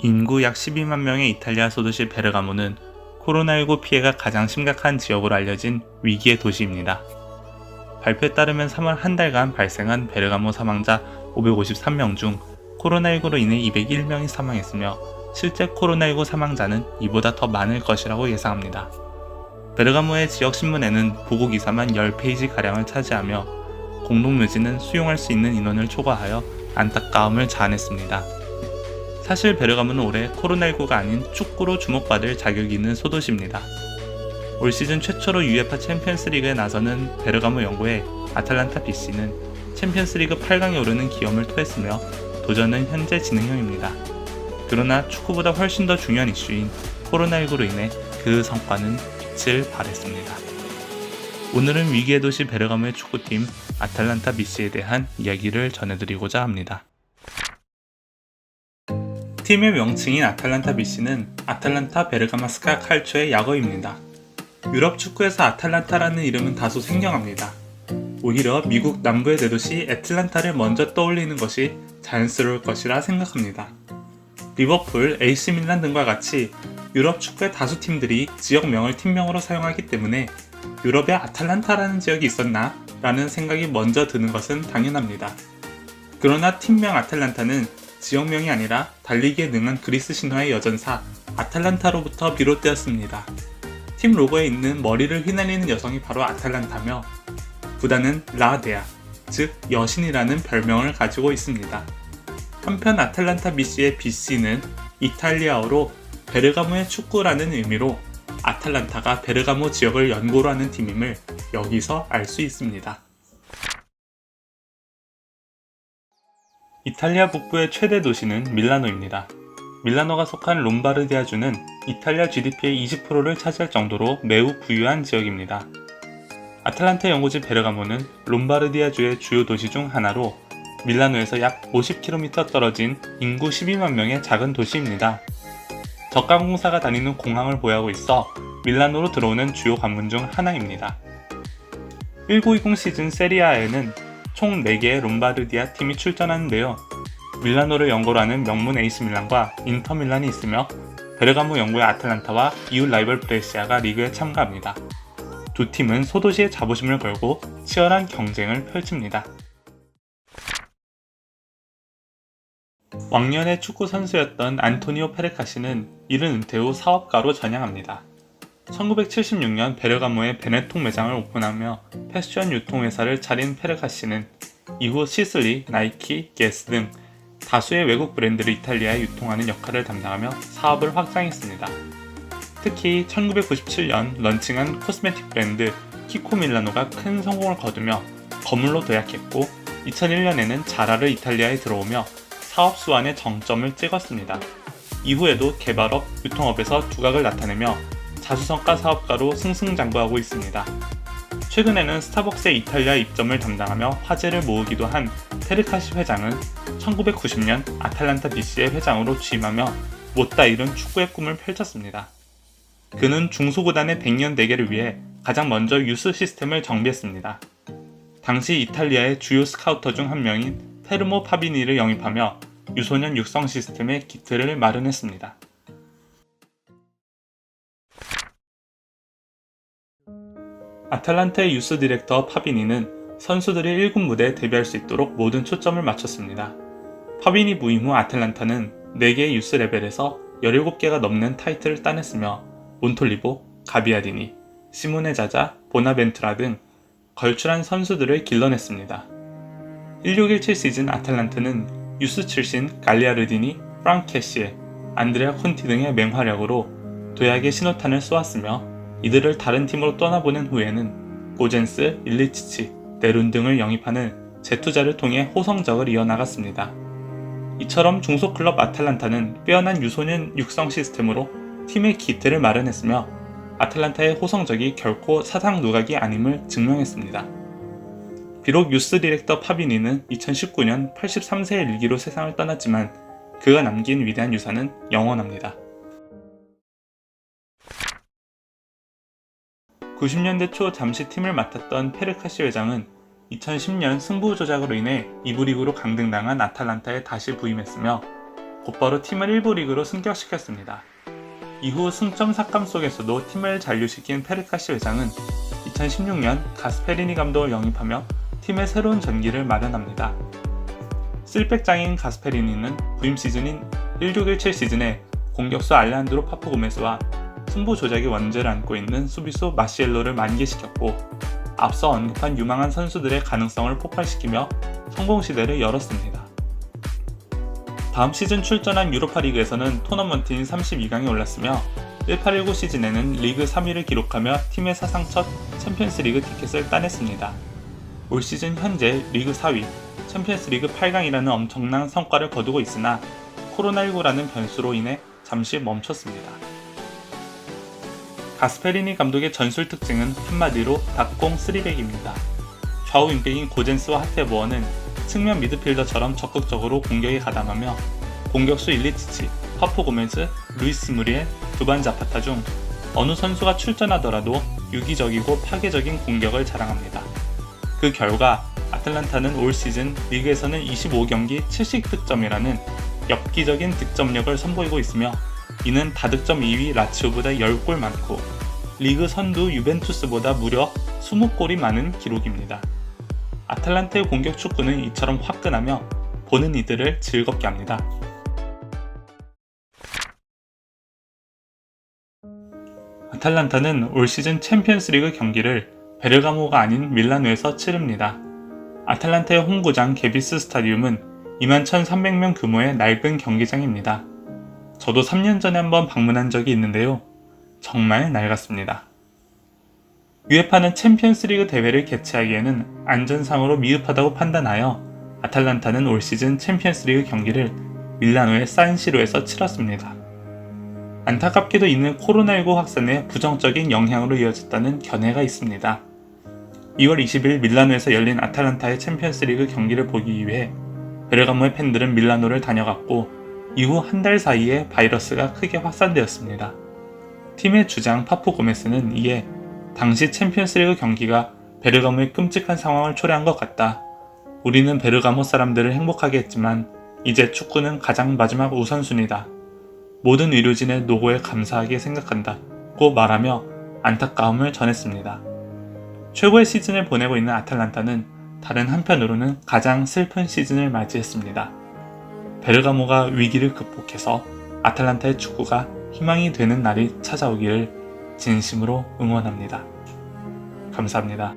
인구 약 12만 명의 이탈리아 소도시 베르가모는 코로나19 피해가 가장 심각한 지역으로 알려진 위기의 도시입니다. 발표에 따르면 3월 한 달간 발생한 베르가모 사망자 553명 중 코로나19로 인해 201명이 사망했으며 실제 코로나19 사망자는 이보다 더 많을 것이라고 예상합니다. 베르가모의 지역 신문에는 보고기사만 10페이지가량을 차지하며 공동묘지는 수용할 수 있는 인원을 초과하여 안타까움을 자아냈습니다. 사실 베르가모는 올해 코로나19가 아닌 축구로 주목받을 자격이 있는 소도시입니다. 올 시즌 최초로 UEFA 챔피언스리그에 나서는 베르가모 연고의 아탈란타 BC는 챔피언스리그 8강에 오르는 기염을 토했으며 도전은 현재 진행형입니다. 그러나 축구보다 훨씬 더 중요한 이슈인 코로나19로 인해 그 성과는 빛을 발했습니다. 오늘은 위기의 도시 베르가모의 축구팀 아탈란타 BC에 대한 이야기를 전해드리고자 합니다. 팀의 명칭인 아탈란타 BC는 아탈란타 베르가마스카 칼초의 약어입니다. 유럽 축구에서 아탈란타라는 이름은 다소 생경합니다. 오히려 미국 남부의 대도시 애틀란타를 먼저 떠올리는 것이 자연스러울 것이라 생각합니다. 리버풀, AC 밀란 등과 같이 유럽 축구의 다수 팀들이 지역명을 팀명으로 사용하기 때문에 유럽에 아탈란타라는 지역이 있었나? 라는 생각이 먼저 드는 것은 당연합니다. 그러나 팀명 아탈란타는 지역명이 아니라 달리기에 능한 그리스 신화의 여전사 아탈란타로부터 비롯되었습니다. 팀 로고에 있는 머리를 휘날리는 여성이 바로 아탈란타며 구단은 라데아, 즉 여신이라는 별명을 가지고 있습니다. 한편 아탈란타 BC의 BC는 이탈리아어로 베르가모의 축구라는 의미로 아탈란타가 베르가모 지역을 연고로 하는 팀임을 여기서 알 수 있습니다. 이탈리아 북부의 최대 도시는 밀라노입니다. 밀라노가 속한 롬바르디아주는 이탈리아 GDP의 20%를 차지할 정도로 매우 부유한 지역입니다. 아탈란타 연고지 베르가모는 롬바르디아주의 주요 도시 중 하나로 밀라노에서 약 50km 떨어진 인구 12만 명의 작은 도시입니다. 젓가공사가 다니는 공항을 보유하고 있어 밀라노로 들어오는 주요 관문 중 하나입니다. 1920 시즌 세리아에는 총 4개의 롬바르디아 팀이 출전하는데요. 밀라노를 연고로 하는 명문 AC 밀란과 인터 밀란이 있으며 베르가모 연고의 아탈란타와 이웃 라이벌 브레시아가 리그에 참가합니다. 두 팀은 소도시의 자부심을 걸고 치열한 경쟁을 펼칩니다. 왕년의 축구 선수였던 안토니오 페레카시는 이른 은퇴 후 사업가로 전향합니다. 1976년 베르가모에 베네통 매장을 오픈하며 패션 유통회사를 차린 페레카시는 이후 시슬리, 나이키, 게스 등 다수의 외국 브랜드를 이탈리아에 유통하는 역할을 담당하며 사업을 확장했습니다. 특히 1997년 런칭한 코스메틱 브랜드 키코 밀라노가 큰 성공을 거두며 거물로 도약했고 2001년에는 자라를 이탈리아에 들어오며 사업 수완의 정점을 찍었습니다. 이후에도 개발업, 유통업에서 두각을 나타내며 자수성가 사업가로 승승장구하고 있습니다. 최근에는 스타벅스의 이탈리아 입점을 담당하며 화제를 모으기도 한 페르카시 회장은 1990년 아탈란타 BC의 회장으로 취임하며 못다 이룬 축구의 꿈을 펼쳤습니다. 그는 중소구단의 100년 대계를 위해 가장 먼저 유스 시스템을 정비했습니다. 당시 이탈리아의 주요 스카우터 중 한 명인 페르모 파비니를 영입하며 유소년 육성 시스템의 기틀을 마련했습니다. 아탈란타의 유스 디렉터 파비니는 선수들이 1군 무대에 데뷔할 수 있도록 모든 초점을 맞췄습니다. 파비니 부임 후 아탈란타는 4개의 유스 레벨에서 17개가 넘는 타이틀을 따냈으며 몬톨리보, 가비아디니, 시모네 자자, 보나벤투라 등 걸출한 선수들을 길러냈습니다. 1617 시즌 아탈란타는 유스 출신 갈리아르디니, 프랑케시에, 안드레아 콘티 등의 맹활약으로 도약의 신호탄을 쏘았으며 이들을 다른 팀으로 떠나보낸 후에는 고젠스, 일리치치, 네룬 등을 영입하는 재투자를 통해 호성적을 이어나갔습니다. 이처럼 중소클럽 아탈란타는 빼어난 유소년 육성 시스템으로 팀의 기틀을 마련했으며 아탈란타의 호성적이 결코 사상 누각이 아님을 증명했습니다. 비록 유스 디렉터 파비니는 2019년 83세의 일기로 세상을 떠났지만 그가 남긴 위대한 유산은 영원합니다. 90년대 초 잠시 팀을 맡았던 페르카시 회장은 2010년 승부 조작으로 인해 2부 리그로 강등당한 아탈란타에 다시 부임했으며 곧바로 팀을 1부 리그로 승격시켰습니다. 이후 승점 삭감 속에서도 팀을 잔류시킨 페르카시 회장은 2016년 가스페리니 감독을 영입하며 팀의 새로운 전기를 마련합니다. 쓸백장인 가스페리니는 부임 시즌인 1617 시즌에 공격수 알레한드로 파푸고메스와 승부 조작의 원죄를 안고 있는 수비수 마시엘로를 만개시켰고, 앞서 언급한 유망한 선수들의 가능성을 폭발시키며 성공 시대를 열었습니다. 다음 시즌 출전한 유로파리그에서는 토너먼트인 32강에 올랐으며 1819 시즌에는 리그 3위를 기록하며 팀의 사상 첫 챔피언스리그 티켓을 따냈습니다. 올 시즌 현재 리그 4위, 챔피언스리그 8강이라는 엄청난 성과를 거두고 있으나 코로나19라는 변수로 인해 잠시 멈췄습니다. 가스페리니 감독의 전술 특징은 한마디로 닭공 3백입니다. 좌우 윙백인 고젠스와 하테보어는 측면 미드필더처럼 적극적으로 공격에 가담하며 공격수 일리치치, 파포고메즈, 루이스 무리엘, 두반 자파타 중 어느 선수가 출전하더라도 유기적이고 파괴적인 공격을 자랑합니다. 그 결과 아틀란타는 올 시즌 리그에서는 25경기 70득점이라는 엽기적인 득점력을 선보이고 있으며, 이는 다득점 2위 라치오보다 10골 많고 리그 선두 유벤투스보다 무려 20골이 많은 기록입니다. 아틀란타의 공격 축구는 이처럼 화끈하며 보는 이들을 즐겁게 합니다. 아탈란타는 올 시즌 챔피언스리그 경기를 베르가모가 아닌 밀라노에서 치릅니다. 아탈란타의 홈구장 게비스 스타디움은 21,300명 규모의 낡은 경기장입니다. 저도 3년 전에 한번 방문한 적이 있는데요. 정말 낡았습니다. UEFA는 챔피언스리그 대회를 개최하기에는 안전상으로 미흡하다고 판단하여 아탈란타는 올 시즌 챔피언스리그 경기를 밀라노의 산시로에서 치렀습니다. 안타깝게도 이는 코로나19 확산의 부정적인 영향으로 이어졌다는 견해가 있습니다. 2월 20일 밀라노에서 열린 아탈란타의 챔피언스리그 경기를 보기 위해 베르가모의 팬들은 밀라노를 다녀갔고, 이후 한 달 사이에 바이러스가 크게 확산되었습니다. 팀의 주장 파푸고메스는 이에 당시 챔피언스리그 경기가 베르가모의 끔찍한 상황을 초래한 것 같다. 우리는 베르가모 사람들을 행복하게 했지만 이제 축구는 가장 마지막 우선순위다. 모든 의료진의 노고에 감사하게 생각한다 고 말하며 안타까움을 전했습니다. 최고의 시즌을 보내고 있는 아탈란타는 다른 한편으로는 가장 슬픈 시즌을 맞이했습니다. 베르가모가 위기를 극복해서 아탈란타의 축구가 희망이 되는 날이 찾아오기를 진심으로 응원합니다. 감사합니다.